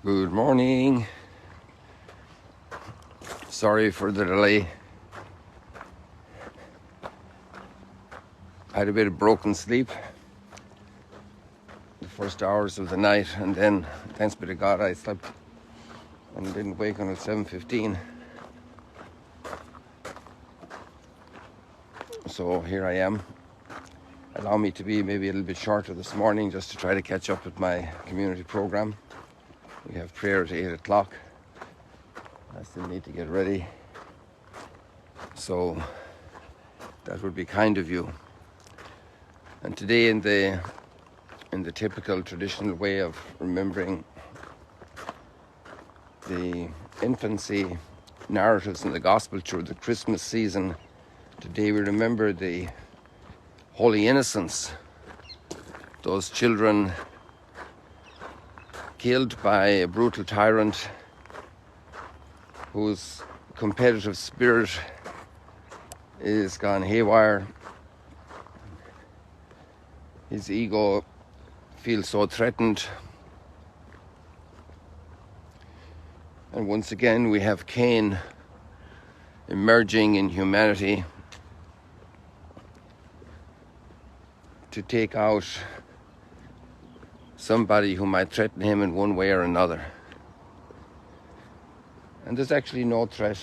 Good morning. Sorry for the delay. I had a bit of broken sleep the first hours of the night, and then, thanks be to God, I slept and didn't wake until 7:15. So here I am. Allow me to be maybe a little bit shorter this morning just to try to catch up with my community program. We have prayer at 8 o'clock. I still need to get ready. So that would be kind of you. And today in the typical traditional way of remembering the infancy narratives in the gospel through the Christmas season, today we remember the holy innocents, those children killed by a brutal tyrant whose competitive spirit is gone haywire. His ego feels so threatened. And once again we have Cain emerging in humanity to take out somebody who might threaten him in one way or another. And there's actually no threat,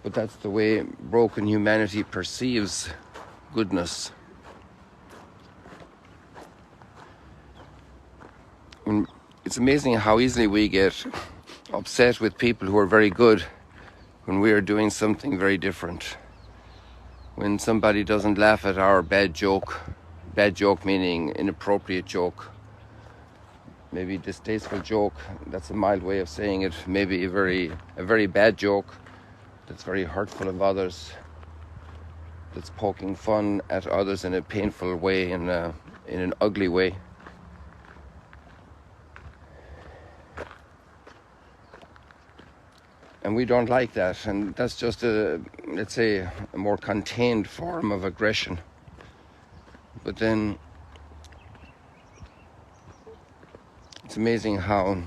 but that's the way broken humanity perceives goodness. And it's amazing how easily we get upset with people who are very good when we are doing something very different. When somebody doesn't laugh at our bad joke meaning inappropriate joke, maybe distasteful joke, that's a mild way of saying it, maybe a very bad joke that's very hurtful of others, that's poking fun at others in a painful way, in an ugly way. And we don't like that, and that's just let's say, a more contained form of aggression. But then it's amazing how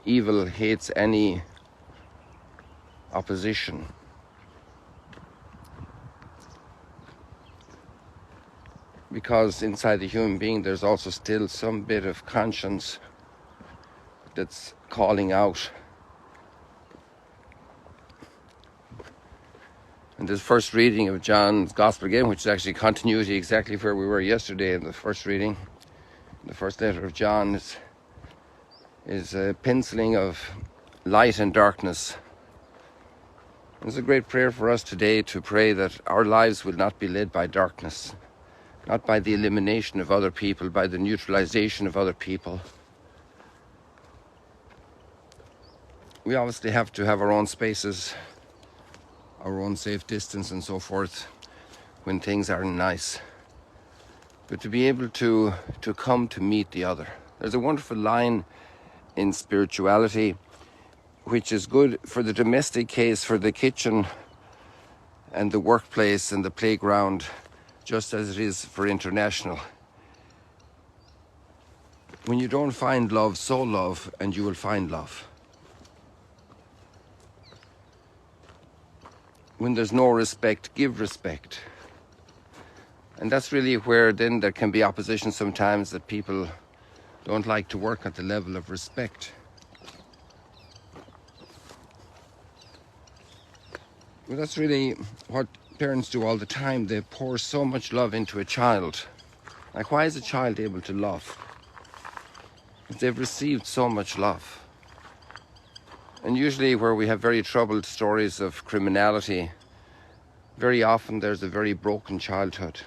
evil hates any opposition. Because inside the human being there's also still some bit of conscience that's calling out. And this first reading of John's Gospel again, which is actually continuity exactly where we were yesterday in the first reading, the first letter of John, is a penciling of light and darkness. It's a great prayer for us today to pray that our lives will not be led by darkness, not by the elimination of other people, by the neutralization of other people. We obviously have to have our own spaces, our own safe distance and so forth when things aren't nice. But to be able to come to meet the other. There's a wonderful line in spirituality which is good for the domestic case, for the kitchen and the workplace and the playground, just as it is for international. When you don't find love, sow love, and you will find love. When there's no respect, give respect. And that's really where then there can be opposition sometimes, that people don't like to work at the level of respect. Well, that's really what parents do all the time. They pour so much love into a child. Like, why is a child able to love? They've received so much love. And usually where we have very troubled stories of criminality, very often there's a very broken childhood.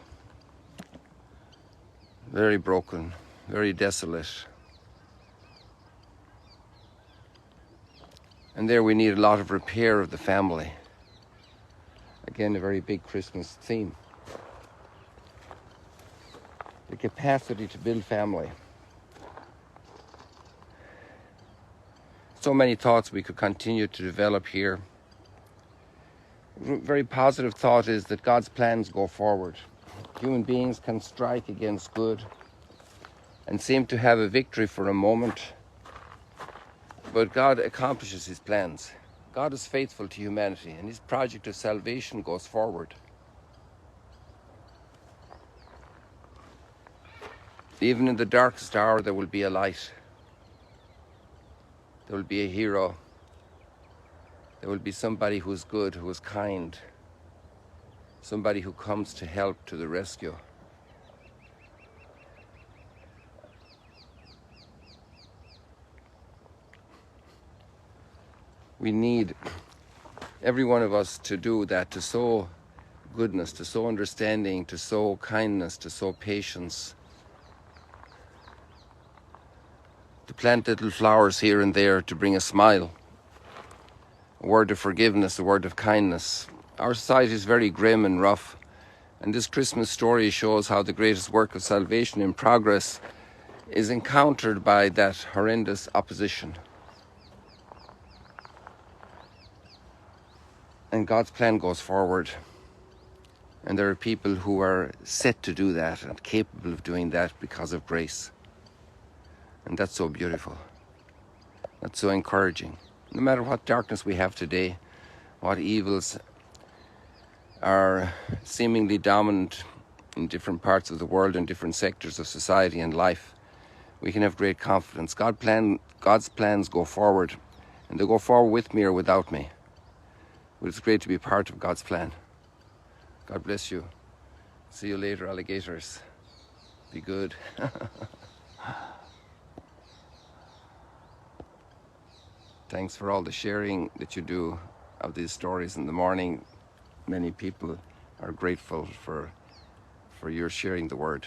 Very broken, very desolate. And there we need a lot of repair of the family. Again, a very big Christmas theme. The capacity to build family. So many thoughts we could continue to develop here. A very positive thought is that God's plans go forward. Human beings can strike against good and seem to have a victory for a moment. But God accomplishes his plans. God is faithful to humanity, and his project of salvation goes forward. Even in the darkest hour, there will be a light. There will be a hero. There will be somebody who is good, who is kind. Somebody who comes to help, to the rescue. We need every one of us to do that, to sow goodness, to sow understanding, to sow kindness, to sow patience, to plant little flowers here and there to bring a smile, a word of forgiveness, a word of kindness. Our society is very grim and rough, and this Christmas story shows how the greatest work of salvation in progress is encountered by that horrendous opposition. And God's plan goes forward. And there are people who are set to do that and capable of doing that because of grace. And that's so beautiful. That's so encouraging. No matter what darkness we have today, what evils are seemingly dominant in different parts of the world and different sectors of society and life, we can have great confidence. God's plans go forward, and they go forward with me or without me. But it's great to be part of God's plan. God bless you. See you later, alligators. Be good. Thanks for all the sharing that you do of these stories in the morning. Many people are grateful for your sharing the word.